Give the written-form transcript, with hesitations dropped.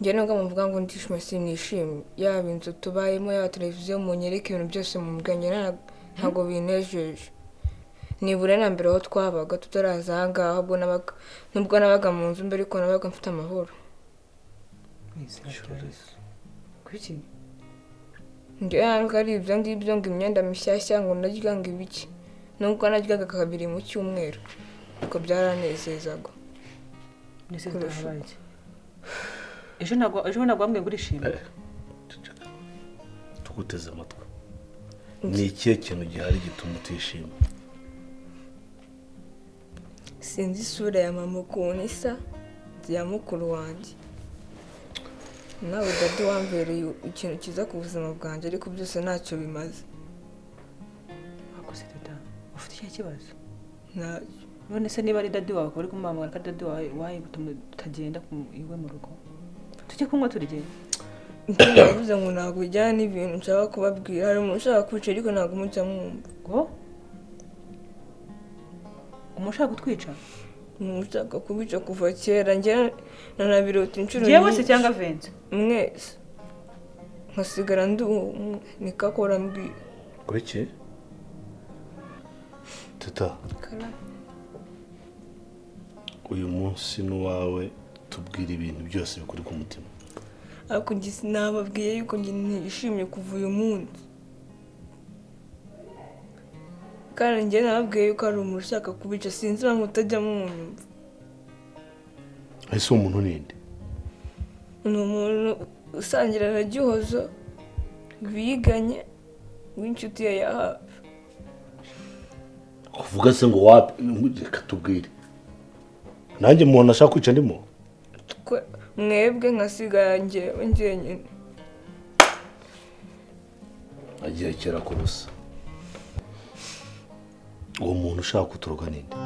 njye nubwo muvuga ngo ndishimye sinishimye yaba inzu tubayemo yaba televiziyo munyereka ibintu byose mu bwenge ntabwo binejeje nibura na mbere aho twabaga tutaraza aha ngaha ahubwo nubwo nabaga mu nzu mbere ariko nabaga mfite amahoro kuki njye ntabwo ari ibyo ngibyo ngo imyenda mishyashya ngo narya ngo ibiki nubwo naryaga kabiri mu cyumweru ariko byaranezezaga ejo ntabwo wambwiye ngo urishimye tuguteze amatwi ni ikihe kintu gihari gituma utishima sinzi isura ya mama ukuntu isa ya mukuru wanjye nawe dadi wambereye ikintu cyiza ku buzima bwanjye ariko byose ntacyo bimaze wakoze Teta ufite icyo kibazo ntacyo none se niba ari dadi wawe ukaba uri kumubwira ko dadi wawe tutagenda iwe mu rugo tujye kunywa turigenda ndavuze ngo ntabwo bijyana n'ibintu nshaka kubabwira hari umuntu ushaka kwica ariko ntabwo mujya mwumva ngo umuntu ushaka kutwica umuntu ushaka kubica kuva kera njye nanabirota inshuro nyinshi wese cyangwa Venze mwese nkasigara ndi niko akora mbwira kuki Teta uyu munsi n'uwawe tubwira ibintu byose bikuri ku mutima ariko njye sinababwiye yuko njye ntishimye kuva uyu munsi kandi njye nababwiye yuko hari umuntu ushaka kubica sinzi impamvu utajya munyumva ese uwo muntu ninde ni umuntu usangira na Gihozo biganye w'inshuti ye ya hafi kuvuga se ngo wapi reka tubwire nanjye umuntu ashaka kwica ndimo mwebwe nkasigara njyewe njyenyine agiye kera ku busa uwo muntu ushaka kuturoga ninde